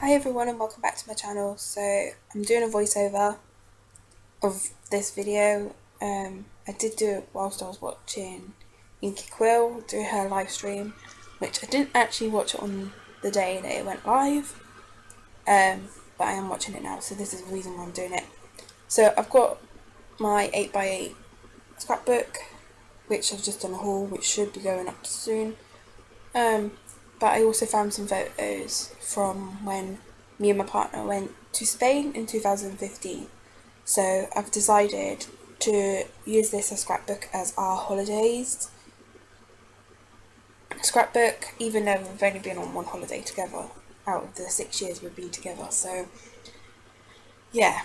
Hi everyone and welcome back to my channel. So I'm doing a voiceover of this video. I did do it whilst I was watching Inky Quill do her live stream, which I didn't actually watch it on the day that it went live, but I am watching it now, so this is the reason why I'm doing it. So I've got my 8x8 scrapbook, which I've just done a haul, which should be going up soon. But I also found some photos from when me and my partner went to Spain in 2015. So I've decided to use this as scrapbook as our holidays scrapbook, even though we've only been on one holiday together out of the 6 years we've been together. So yeah,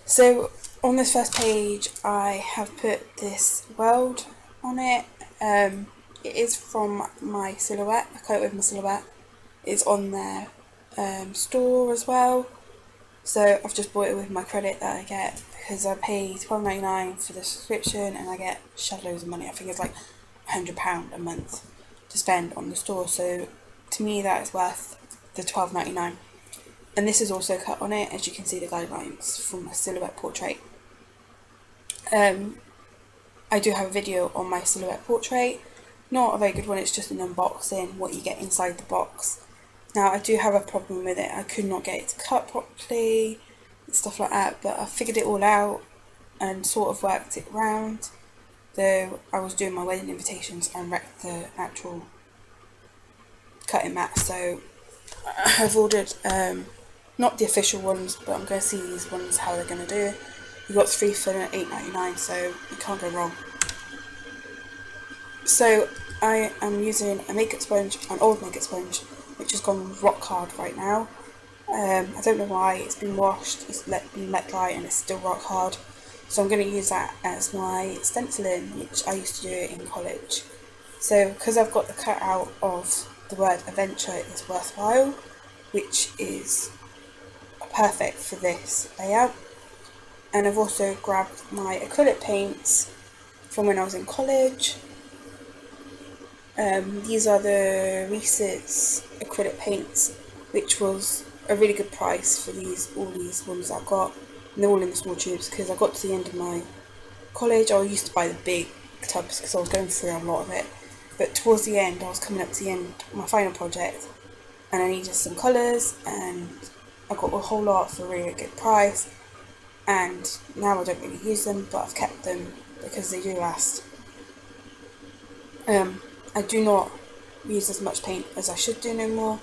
so on this first page I have put this world on it. It is from my silhouette. I cut it with my silhouette. It's on their store as well. So I've just bought it with my credit that I get because I pay £12.99 for the subscription and I get shed loads of money. I think it's like £100 a month to spend on the store. So to me that is worth the £12.99. And this is also cut on it, as you can see the guidelines from a silhouette portrait. I do have a video on my silhouette portrait. Not a very good one, it's just an unboxing, what you get inside the box. Now I do have a problem with it, I could not get it to cut properly and stuff like that, but I figured it all out and sort of worked it around. Though I was doing my wedding invitations and wrecked the actual cutting mat, so I've ordered not the official ones, but I'm going to see these ones how they're going to do. You got 3 for £8.99, so you can't go wrong. So I am using a makeup sponge, an old makeup sponge, which has gone rock hard right now. I don't know why, it's been washed, it's been let dry and it's still rock hard. So I'm going to use that as my stenciling, which I used to do in college. So because I've got the cutout of the word adventure is worthwhile, which is perfect for this layout. And I've also grabbed my acrylic paints from when I was in college. These are the Reese's acrylic paints, which was a really good price for all these ones I got. And they're all in the small tubes because I got to the end of my college. I used to buy the big tubs because I was going through a lot of it. But towards the end, I was coming up to the end of my final project and I needed some colours, and I got a whole lot for a really good price. And now I don't really use them, but I've kept them because they do last. I do not use as much paint as I should do no more.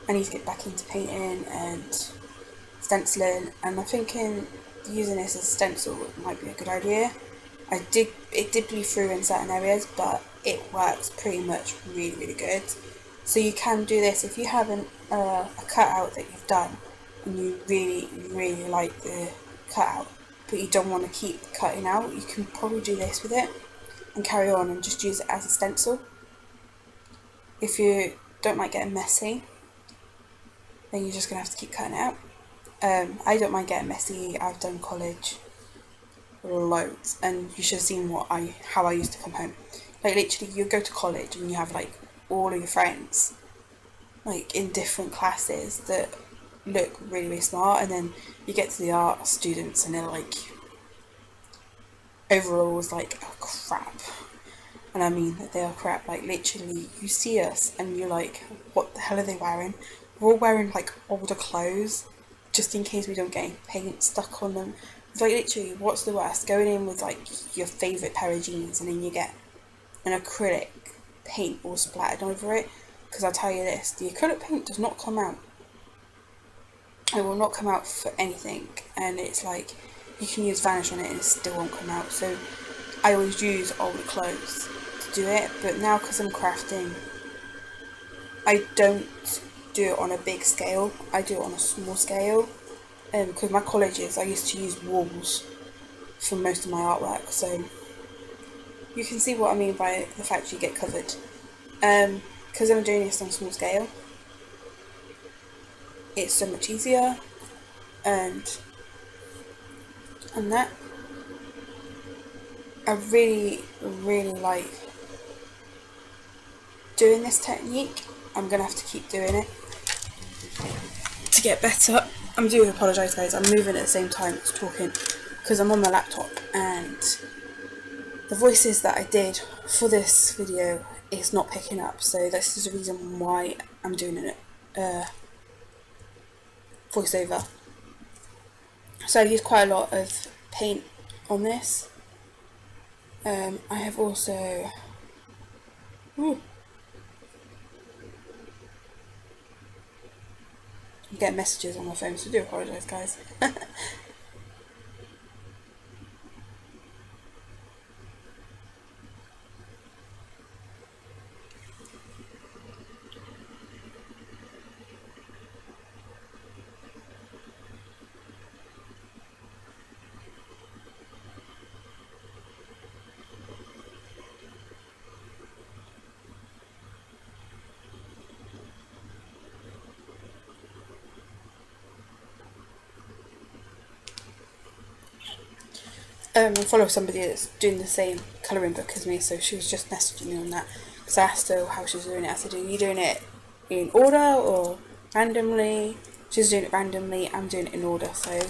I need to get back into painting and stenciling, and I'm thinking using this as a stencil might be a good idea. It did bleed through in certain areas, but it works pretty much really good. So you can do this if you have a cutout that you've done and you really like the cutout, but you don't want to keep cutting out. You can probably do this with it and carry on and just use it as a stencil. If you don't like getting messy, then you're just gonna have to keep cutting it out. I don't mind getting messy. I've done college loads, and you should have seen how I used to come home. Like literally, you go to college and you have like all of your friends, like in different classes that look really smart, and then you get to the art students and they're like overalls like oh, crap. And I mean that they are crap. Like literally you see us and you're like, what the hell are they wearing? We're all wearing like older clothes just in case we don't get any paint stuck on them. It's like literally, what's the worst? Going in with like your favourite pair of jeans and then you get an acrylic paint all splattered over it. Because I'll tell you this, the acrylic paint does not come out. It will not come out for anything, and it's like you can use vanish on it and it still won't come out. So I always use older clothes to do it, but now because I'm crafting, I don't do it on a big scale, I do it on a small scale. Because my colleges, I used to use walls for most of my artwork, so you can see what I mean by the fact you get covered. Because I'm doing this on a small scale, it's so much easier, and that I really like doing this technique. I'm gonna have to keep doing it to get better. I do apologise guys, I'm moving at the same time as talking because I'm on my laptop and the voices that I did for this video is not picking up, so this is the reason why I'm doing it voiceover. So I've used quite a lot of paint on this. I have also I'm getting messages on my phone, so I do apologise guys. I follow somebody that's doing the same colouring book as me, so she was just messaging me on that because I asked her how she was doing it. I said, are you doing it in order or randomly? She's doing it randomly, I'm doing it in order, so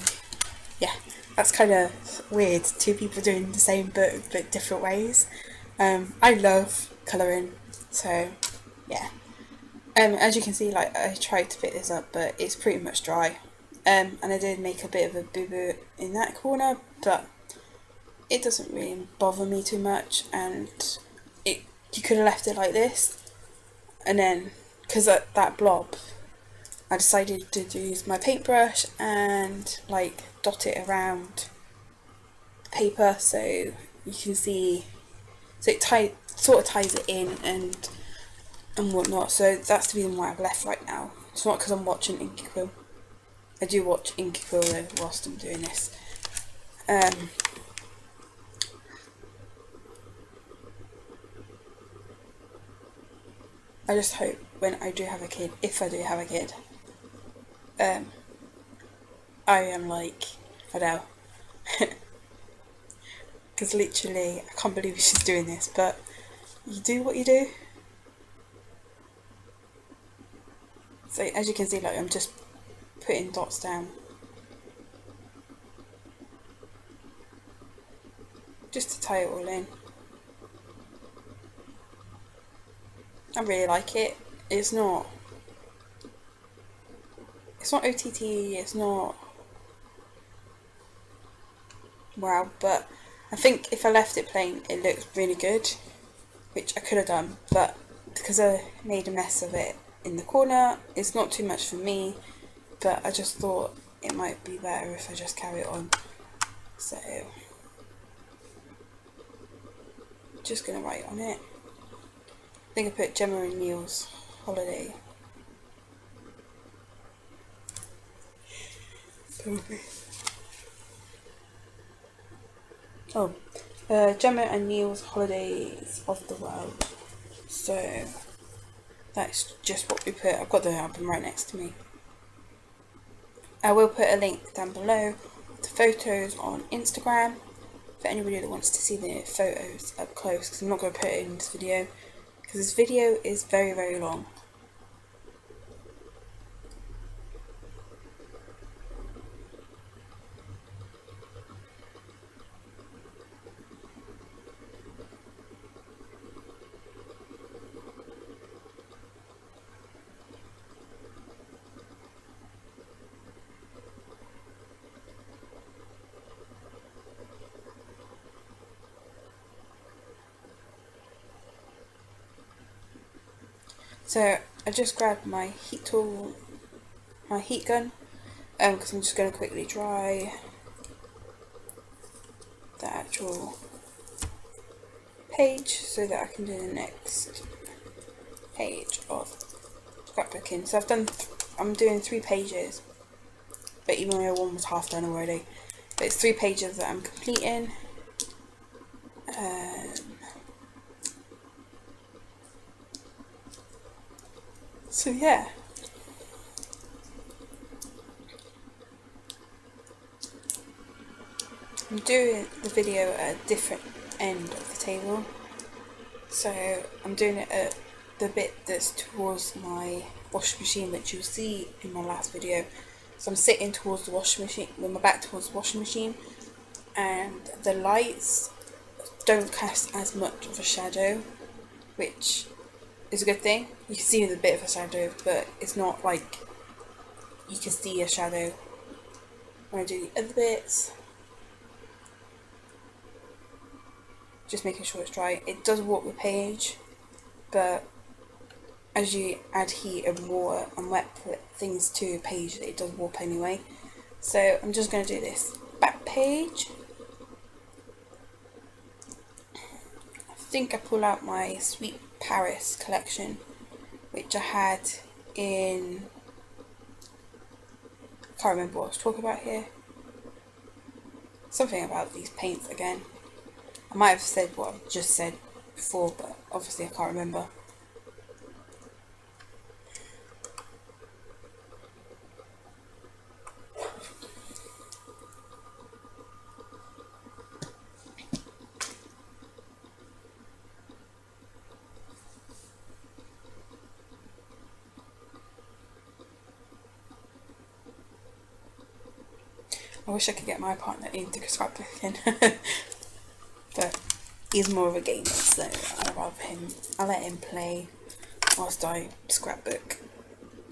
yeah, that's kind of weird, two people doing the same book but different ways. I love colouring, so yeah. As you can see, like, I tried to pick this up but it's pretty much dry, and I did make a bit of a boo-boo in that corner, but it doesn't really bother me too much, and you could have left it like this, and then because that blob, I decided to use my paintbrush and like dot it around the paper so you can see, so it sort of ties it in and whatnot. So that's the reason why I've left right now. It's not because I'm watching Inky Quill. I do watch Inky Quill though whilst I'm doing this. I just hope when I do have a kid, if I do have a kid, I am like, I don't know, because literally I can't believe she's doing this, but you do what you do. So as you can see, like, I'm just putting dots down just to tie it all in. I really like it. It's not OTT, it's not wow, but I think if I left it plain it looks really good, which I could have done, but because I made a mess of it in the corner, it's not too much for me, but I just thought it might be better if I just carry it on. So just gonna write on it. I think I put Gemma and Neil's holiday. Oh, Gemma and Neil's Holidays of the World. So that's just what we put. I've got the album right next to me. I will put a link down below to photos on Instagram for anybody that wants to see the photos up close, because I'm not going to put it in this video because this video is very, very long. So I just grabbed my heat tool, my heat gun, because I'm just going to quickly dry the actual page so that I can do the next page of scrapbooking. So I'm doing 3 pages, but even though one was half done already, but it's 3 pages that I'm completing. So yeah, I'm doing the video at a different end of the table, so I'm doing it at the bit that's towards my washing machine, which you'll see in my last video. So I'm sitting towards the washing machine, with my back towards the washing machine, and the lights don't cast as much of a shadow, which is a good thing. You can see a bit of a shadow, but it's not like you can see a shadow when I do the other bits. Just making sure it's dry. It does warp the page, but as you add heat and water and wet things to a page, it does warp anyway. So I'm just going to do this back page. I think I pull out my Sweet Paris collection, which I had in, I can't remember what I was talking about here. Something about these paints again. I might have said what I've just said before, but obviously I can't remember. I wish I could get my partner into scrapbooking, but he's more of a gamer, so I'll let him play whilst I scrapbook.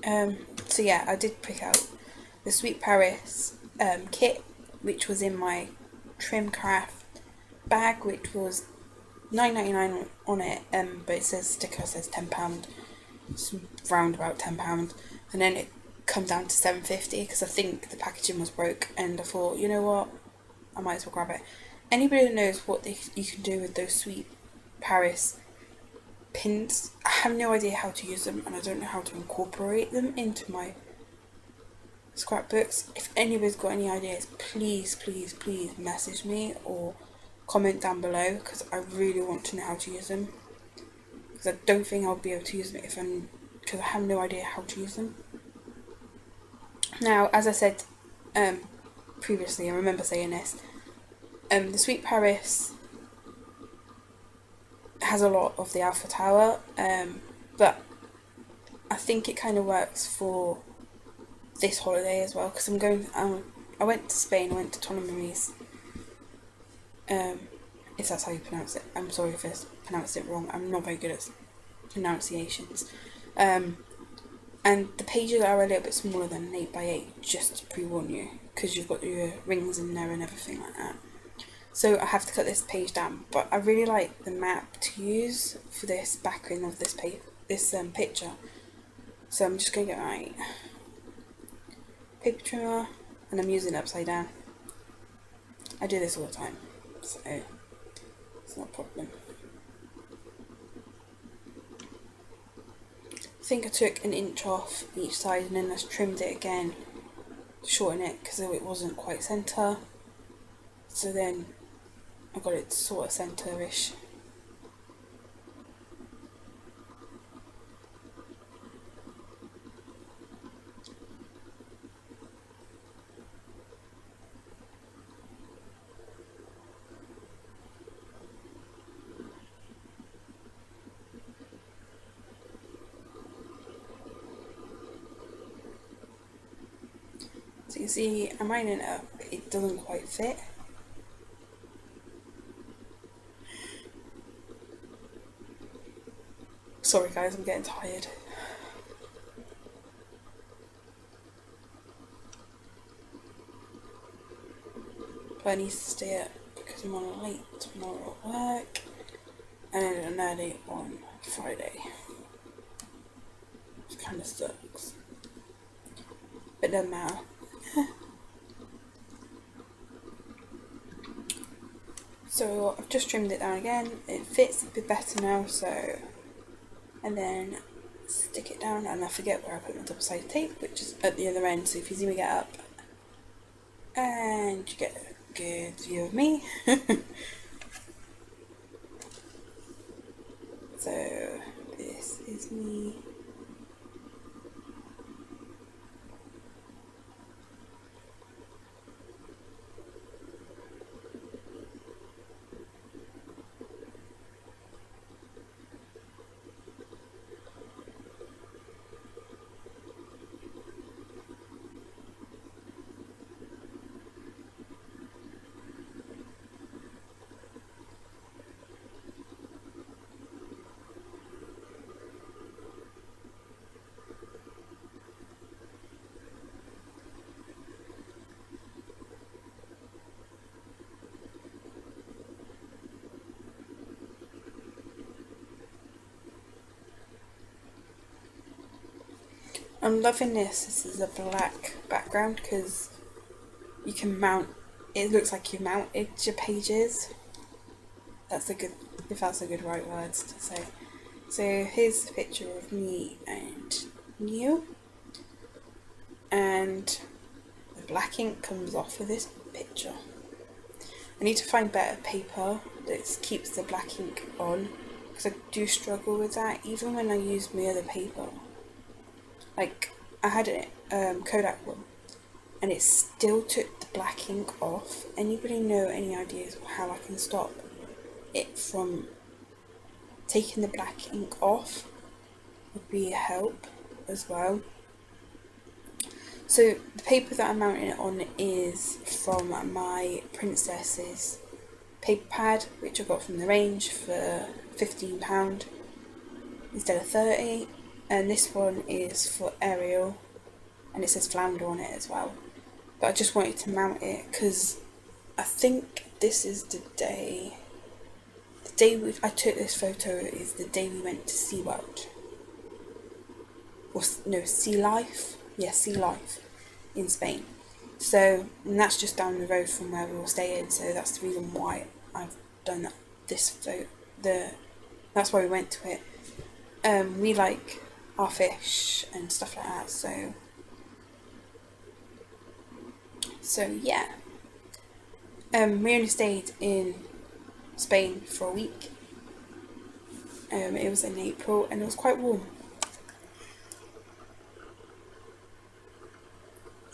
So yeah, I did pick out the Sweet Paris kit, which was in my Trim Craft bag, which was $9.99 on it, but it says sticker says £10. It's round about £10, and then it come down to $7.50 because I think the packaging was broke, and I thought, you know what, I might as well grab it. Anybody that knows what you can do with those Sweet Paris pins, I have no idea how to use them, and I don't know how to incorporate them into my scrapbooks. If anybody's got any ideas, please message me or comment down below, because I really want to know how to use them, because I don't think I'll be able to use them because I have no idea how to use them. Now, as I said previously, I remember saying this, the Sweet Paris has a lot of the Alpha Tower, but I think it kind of works for this holiday as well, because I went to Spain, I went to Torremolinos, if that's how you pronounce it. I'm sorry if I pronounced it wrong, I'm not very good at pronunciations. And the pages are a little bit smaller than an 8x8, just to pre-warn you, because you've got your rings in there and everything like that. So I have to cut this page down, but I really like the map to use for this background of this picture. So I'm just going to get my paper trimmer, and I'm using it upside down. I do this all the time, so it's not a problem. I think I took an inch off each side, and then I trimmed it again to shorten it because it wasn't quite centre. So then I got it sort of centre-ish. So you can see I'm lining it up, but it doesn't quite fit. Sorry guys, I'm getting tired. But I need to stay up because I'm on a late tomorrow at work and then an early on Friday. Which kind of sucks. But doesn't matter. So I've just trimmed it down again. It fits a bit better now, so, and then stick it down, and I forget where I put my double-sided tape, which is at the other end. So if you see me get up, and you get a good view of me. So this is me. I'm loving this. This is a black background because you can mount, it looks like you mounted your pages. That's a good, if that's a good right words to say. So here's a picture of me and you, and the black ink comes off of this picture. I need to find better paper that keeps the black ink on, because I do struggle with that even when I use my other paper. Like, I had a Kodak one and it still took the black ink off. Anybody know any ideas how I can stop it from taking the black ink off? Would be a help as well. So the paper that I'm mounting it on is from my Princess's paper pad, which I got from the range for £15 instead of £30, and this one is for Ariel and it says Flounder on it as well. But I just wanted to mount it because I think this is the day I took this photo is the day we went to SeaWorld. Or no, Sea Life? Yeah, Sea Life in Spain. So, and that's just down the road from where we were staying, so that's the reason why I've done that, this photo. That's why we went to it. We like our fish and stuff like that, so yeah. We only stayed in Spain for a week. It was in April and it was quite warm.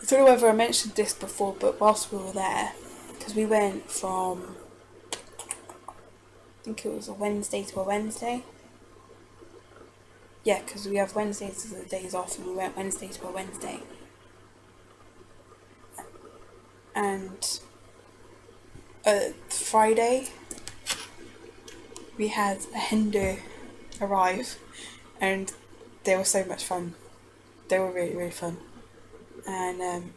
I don't know whether I mentioned this before, but whilst we were there, because we went from, I think it was a Wednesday to a Wednesday. Yeah, because we have Wednesdays as the days off, and we went Wednesday to a Wednesday. And Friday, we had a Hindu arrive, and they were so much fun. They were really, really fun. And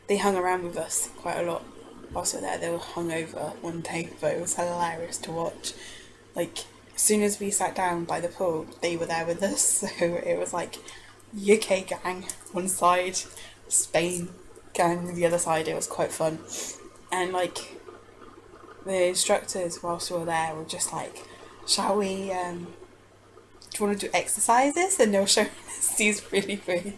they hung around with us quite a lot whilst we were there. They were hungover one day, but it was hilarious to watch. Like, as soon as we sat down by the pool, they were there with us. So it was like UK gang one side, Spain gang the other side. It was quite fun. And like, the instructors whilst we were there were just like, shall we, do you want to do exercises? And they were showing us these really weird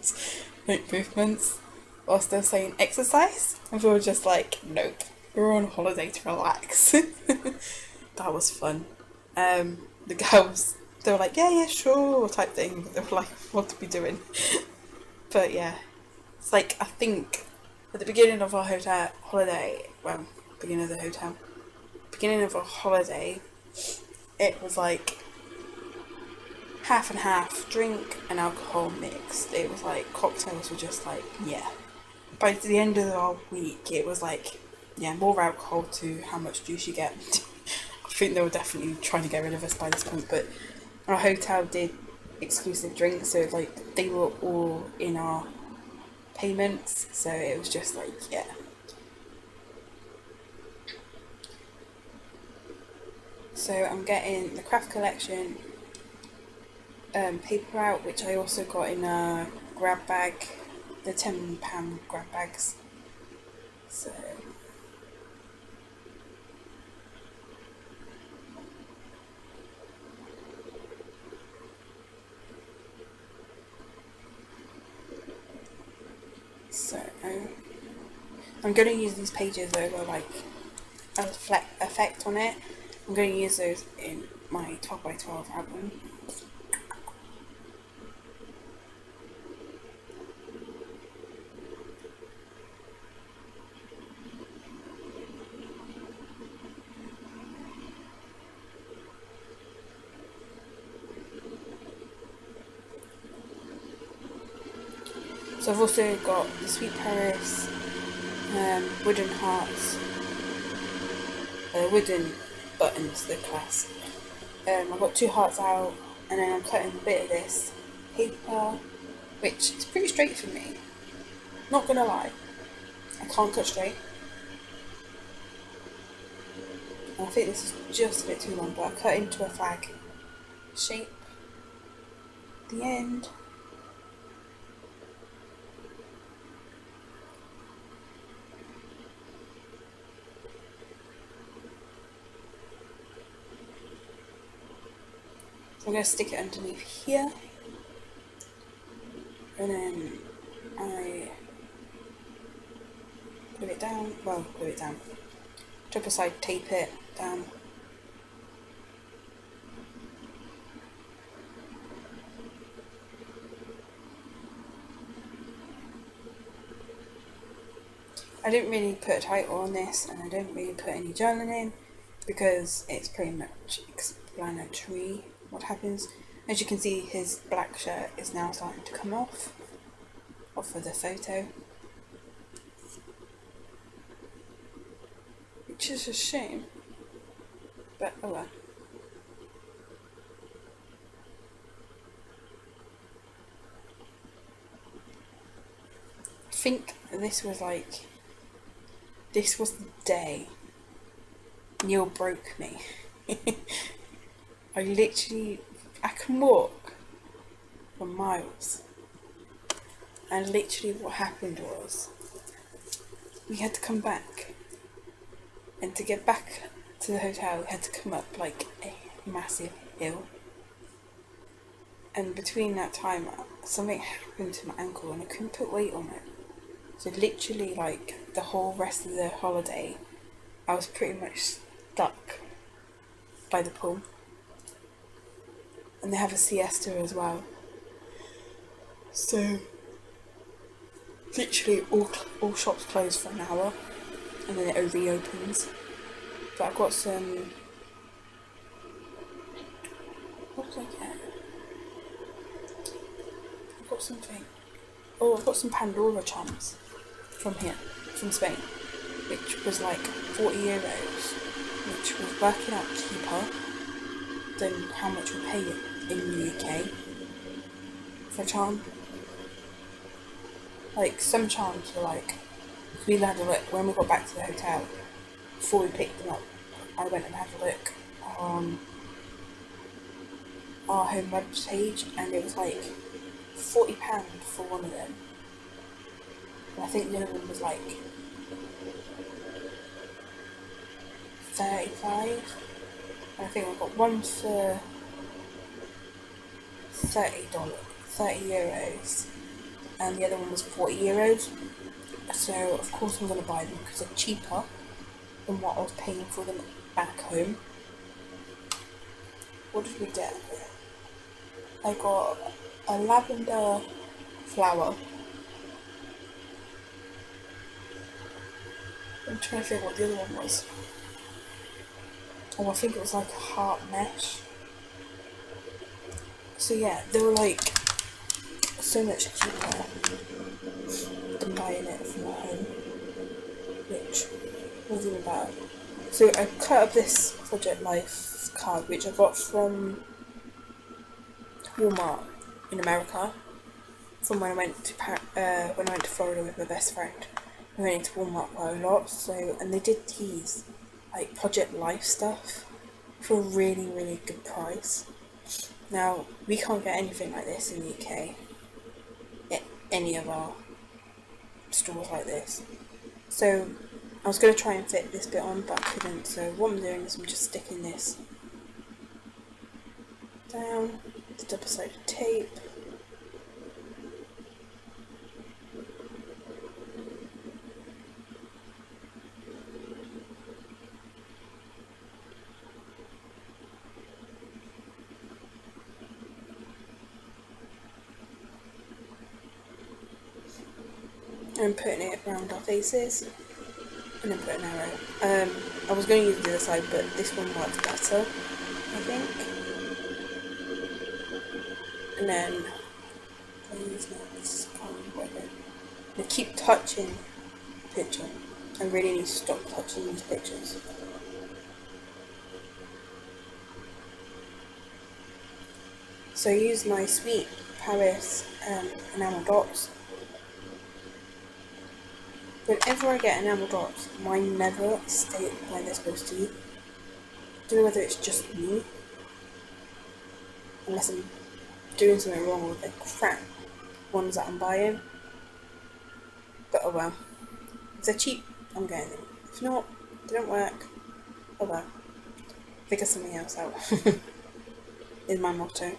like movements whilst they're saying exercise, and we were just like, nope, we're on holiday to relax. That was fun. The girls, they were like, yeah, sure, type thing, but they were like, what are we doing? But yeah, it's like, I think at the beginning of our holiday, beginning of our holiday, it was like half and half, drink and alcohol mixed. It was like cocktails were just like, yeah. By the end of our week, it was like, yeah, more alcohol to how much juice you get. I think they were definitely trying to get rid of us by this point, but our hotel did exclusive drinks, so like they were all in our payments, so it was just like, yeah. So I'm getting the craft collection paper out, which I also got in a grab bag, the £10 grab bags. So I'm going to use these pages over like a effect on it. I'm going to use those in my 12x12 album. So I've also got the Sweet Paris wooden hearts, wooden buttons, the class. I've got 2 hearts out, and then I'm cutting a bit of this paper, which is pretty straight for me. Not gonna lie, I can't cut straight. And I think this is just a bit too long, but I cut into a flag shape at the end. I'm going to stick it underneath here, and then I glue it down, double side tape it down. I didn't really put a title on this, and I didn't really put any journaling because it's pretty much explanatory what happens. As you can see, his black shirt is now starting to come off of the photo, which is a shame, but oh well. I think this was the day Neil broke me. I can walk for miles, and literally what happened was we had to come back, and to get back to the hotel we had to come up like a massive hill, and between that time something happened to my ankle and I couldn't put weight on it. So literally like the whole rest of the holiday I was pretty much stuck by the pool. And they have a siesta as well. So literally all shops close for an hour and then it reopens. But I've got some, what did I get? I've got something. Oh, I've got some Pandora charms from Spain, which was like €40, which was working out cheaper than how much we pay in the UK for a charm. Like some charms were like, we had a look when we got back to the hotel. Before we picked them up, I went and had a look on our home web page, and it was like £40 for one of them. And I think the other one was like 35. And I think I got one for €30, and the other one was €40. So of course I'm going to buy them because they're cheaper than what I was paying for them back home. What did we get? I got a lavender flower. I'm trying to think what the other one was. Oh, I think it was like a heart mesh. So yeah, they were like so much cheaper than buying it from home, which was even better. So I cut up this Project Life card, which I got from Walmart in America, from when I went to Florida with my best friend. We went into Walmart quite a lot. So, and they did these like Project Life stuff for a really, really good price. Now we can't get anything like this in the UK at any of our stores like this. So I was going to try and fit this bit on, but I couldn't. So what I'm doing is I'm just sticking this down, the double-sided tape. And putting it around our faces, and then put an arrow. I was going to use the other side, but this one works better, I think. And then I use this. I keep touching the picture. I really need to stop touching these pictures. So I use my Sweet Paris enamel dots. Whenever I get enamel dots, mine never stay where they're supposed to be. I don't know whether it's just me, unless I'm doing something wrong with the crap ones that I'm buying. But oh well. If they're cheap, I'm getting them. If not, they don't work. Oh well. Figure something else out. is my motto.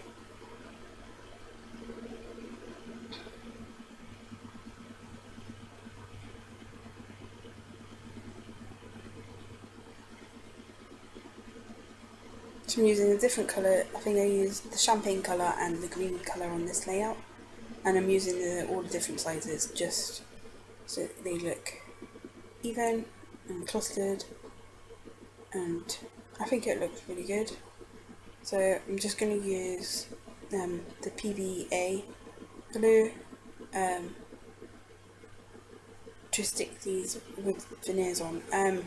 So I'm using a different colour. I think I used the champagne colour and the green colour on this layout, and I'm using all the different sizes just so they look even and clustered, and I think it looks really good. So I'm just going to use the PVA glue to stick these with veneers on. I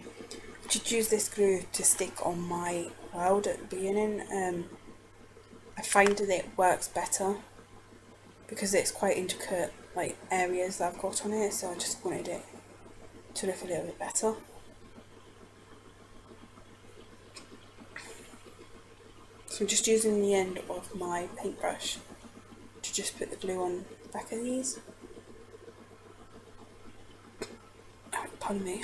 should use this glue to stick on my world at the beginning. I find that it works better because it's quite intricate like areas that I've got on it, so I just wanted it to look a little bit better. So I'm just using the end of my paintbrush to just put the glue on the back of these. Oh, pardon me.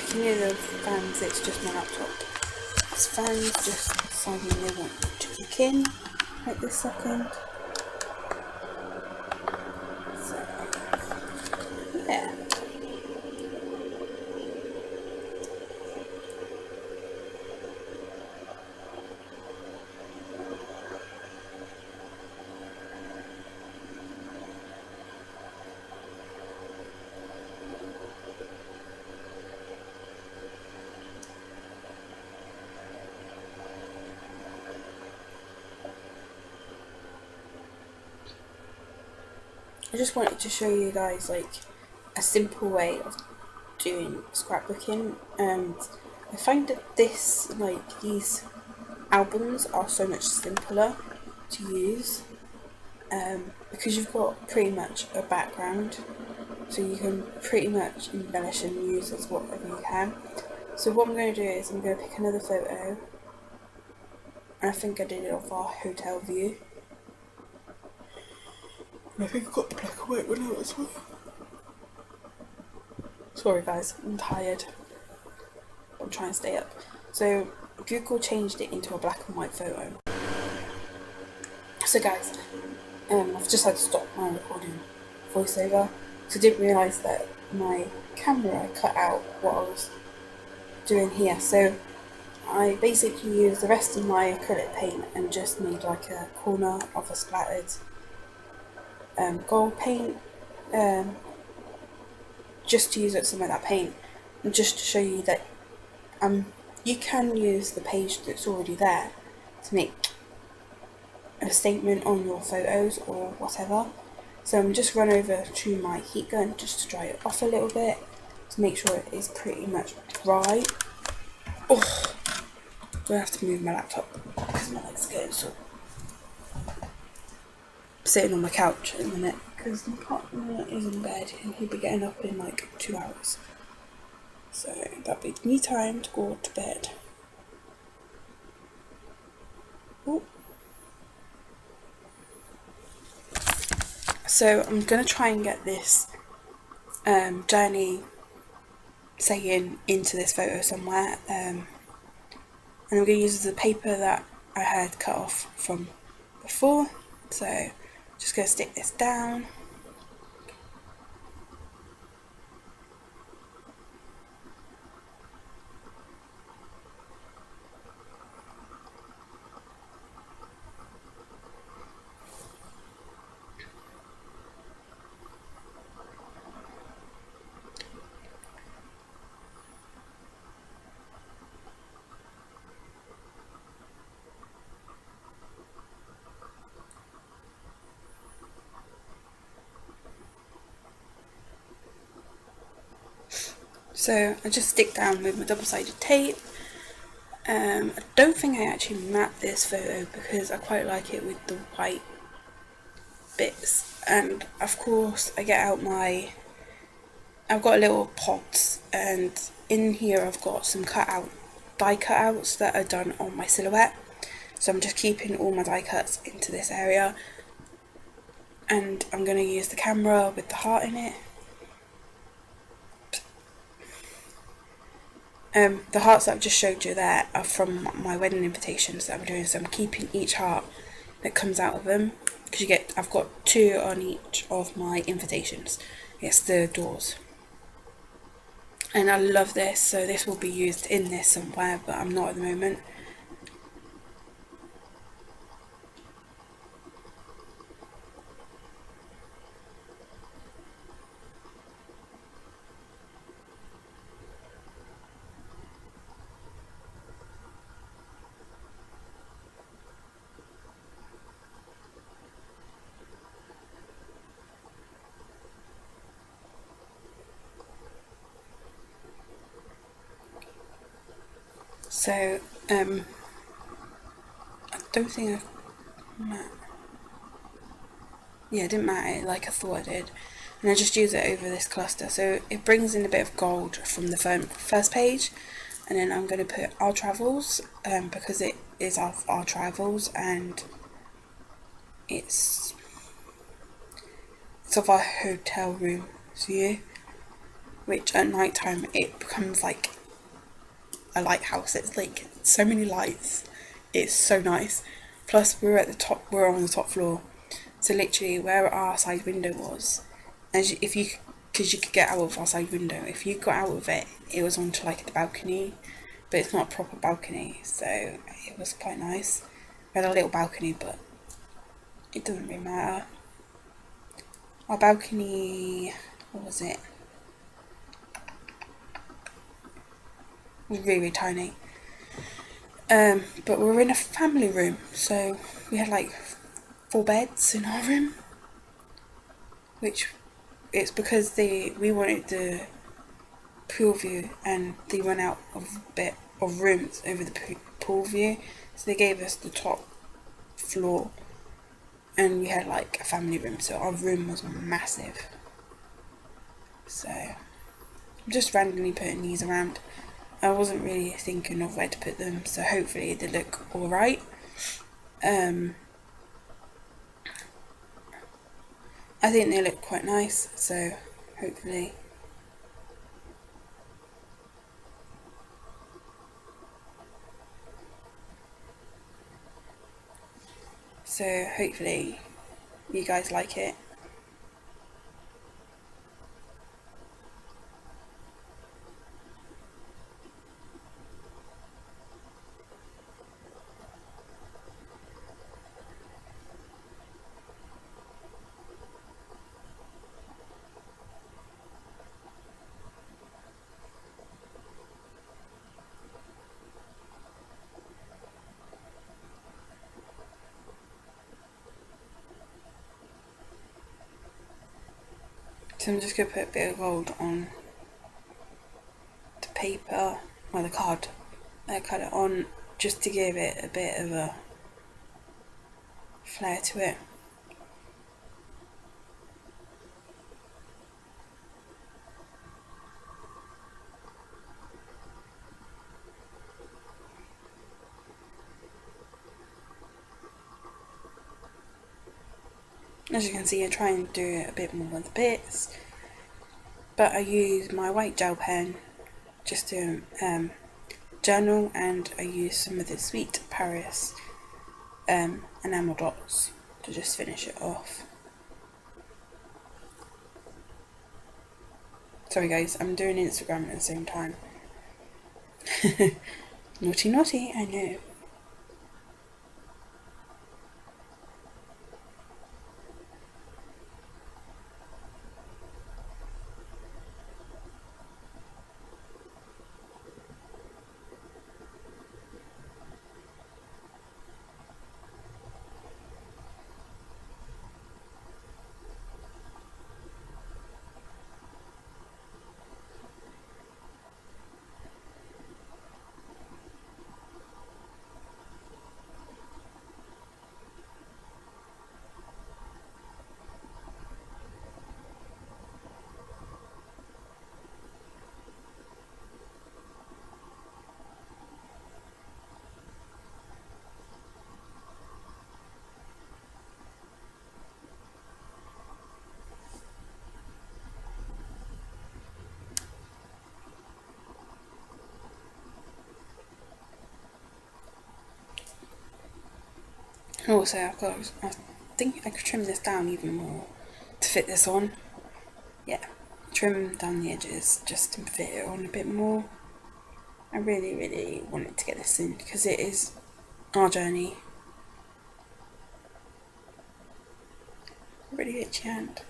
If you hear the fans, it's just my laptop. This fan's just deciding they want to kick in right this second. So, yeah. I just wanted to show you guys like a simple way of doing scrapbooking, and I find that these albums are so much simpler to use because you've got pretty much a background, so you can pretty much embellish and use as whatever you can. So what I'm going to do is I'm going to pick another photo, and I think I did it of our hotel view. I think I've got the black and white one out as well. Sorry guys, I'm tired. I'm trying to stay up. So Google changed it into a black and white photo. So guys, I've just had to stop my recording voiceover because I didn't realise that my camera cut out what I was doing here. So I basically used the rest of my acrylic paint and just made like a corner of a splattered gold paint, just to use up some of that paint, and just to show you that you can use the page that's already there to make a statement on your photos or whatever. So I'm just run over to my heat gun just to dry it off a little bit to make sure it is pretty much dry. Oh, I'm gonna have to move my laptop because my leg's getting sore. Sitting on my couch in a minute because my partner is in bed and he'll be getting up in like 2 hours, so that'll be me time to go to bed. Ooh. So I'm gonna try and get this journey saying into this photo somewhere, and I'm gonna use the paper that I had cut off from before. So just going to stick this down. So I just stick down with my double-sided tape. I don't think I actually matte this photo because I quite like it with the white bits, and of course I get out I've got a little pot, and in here I've got some cut out die cutouts that are done on my silhouette. So I'm just keeping all my die cuts into this area, and I'm going to use the camera with the heart in it. The hearts that I've just showed you there are from my wedding invitations that I'm doing, so I'm keeping each heart that comes out of them, because I've got 2 on each of my invitations. It's the doors. And I love this, so this will be used in this somewhere, but I'm not at the moment. So, I don't think it didn't matte like I thought I did. And I just use it over this cluster. So it brings in a bit of gold from the first page. And then I'm going to put our travels, because it is our travels, and it's of our hotel room view, which at night time it becomes like a lighthouse. It's like so many lights. It's so nice. Plus we're on the top floor, so literally where our side window was, because you could get out of our side window, if you got out of it, it was onto like the balcony, but it's not a proper balcony, so it was quite nice. We had a little balcony, but it doesn't really matter. Our balcony, what was it? Was really tiny. But we were in a family room, so we had like 4 beds in our room, which it's because we wanted the pool view, and they run out of a bit of rooms over the pool view, so they gave us the top floor, and we had like a family room, so our room was massive. So I'm just randomly putting these around. I wasn't really thinking of where to put them, so hopefully they look alright. I think they look quite nice, so hopefully. So hopefully you guys like it. So I'm just going to put a bit of gold on the paper, or the card. I cut it on just to give it a bit of a flair to it. As you can see, I try and do a bit more with the bits, but I use my white gel pen just to journal, and I use some of the Sweet Paris enamel dots to just finish it off. Sorry guys, I'm doing Instagram at the same time. Naughty, I know. Also, I think I could trim this down even more to fit this on. Yeah, trim down the edges just to fit it on a bit more. I really, really wanted to get this in because it is our journey. Really itchy hand.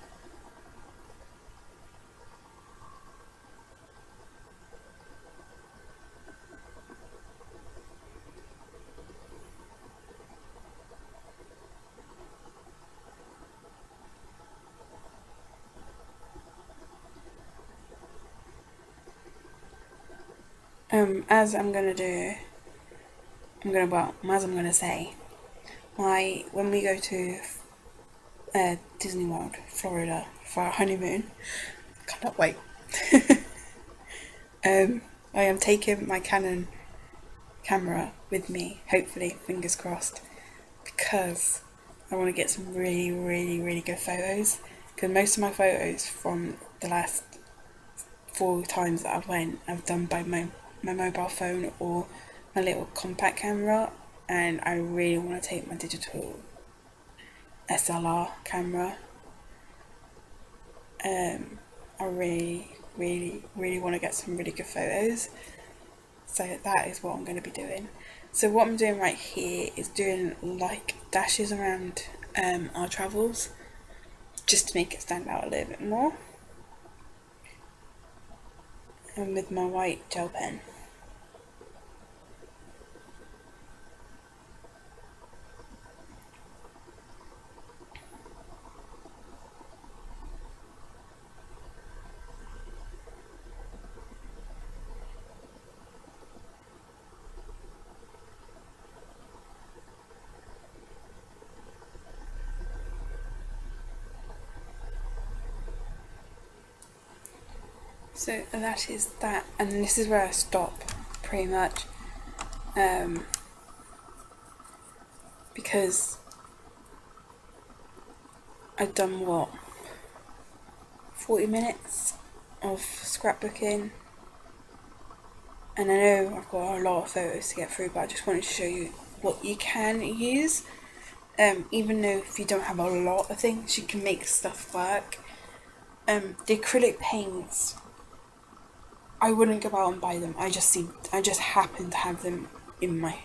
As I'm gonna do, as I'm gonna say, when we go to Disney World, Florida, for our honeymoon, I cannot wait. I am taking my Canon camera with me, hopefully, fingers crossed, because I want to get some really, really, really good photos. Because most of my photos from the last 4 times that I've done by my mobile phone or my little compact camera, and I really want to take my digital SLR camera. I really, really, really want to get some really good photos. So that is what I'm going to be doing. So what I'm doing right here is doing like dashes around our travels, just to make it stand out a little bit more. And with my white gel pen. So that is that, and this is where I stop pretty much, because I've done 40 minutes of scrapbooking, and I know I've got a lot of photos to get through, but I just wanted to show you what you can use. Even though if you don't have a lot of things, you can make stuff work. The acrylic paints, I wouldn't go out and buy them. I just happen to have them in my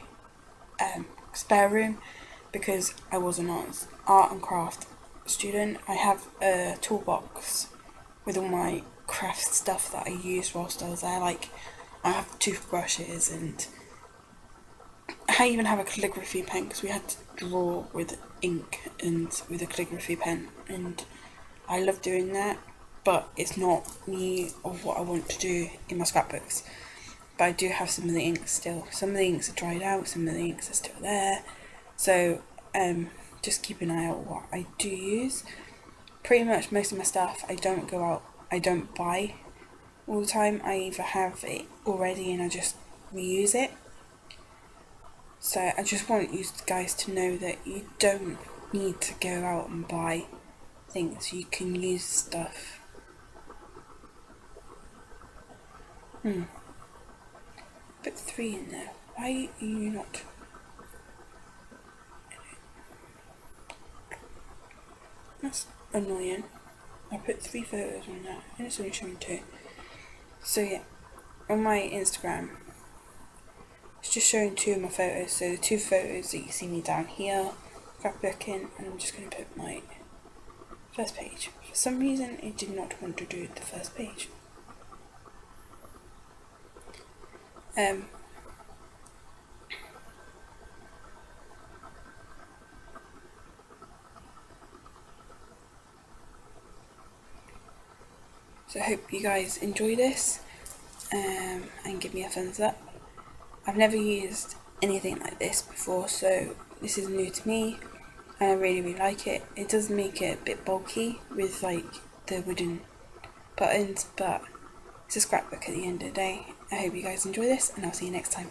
spare room because I was an art and craft student. I have a toolbox with all my craft stuff that I used whilst I was there. Like, I have toothbrushes, and I even have a calligraphy pen because we had to draw with ink and with a calligraphy pen, and I love doing that, but it's not me of what I want to do in my scrapbooks. But I do have some of the inks still. Some of the inks are dried out, some of the inks are still there. So just keep an eye out what I do use. Pretty much most of my stuff I don't buy all the time. I either have it already and I just reuse it. So I just want you guys to know that you don't need to go out and buy things. You can use stuff. Put 3 in there. Why are you not? That's annoying. I put 3 photos on that and it's only showing 2. So yeah, on my Instagram, it's just showing 2 of my photos. So the 2 photos that you see me down here, scrapbooking, and I'm just going to put my first page. For some reason, it did not want to do the first page. So I hope you guys enjoy this, and give me a thumbs up. I've never used anything like this before, so this is new to me, and I really, really like it. It does make it a bit bulky with like the wooden buttons, but it's a scrapbook at the end of the day. I hope you guys enjoy this, and I'll see you next time.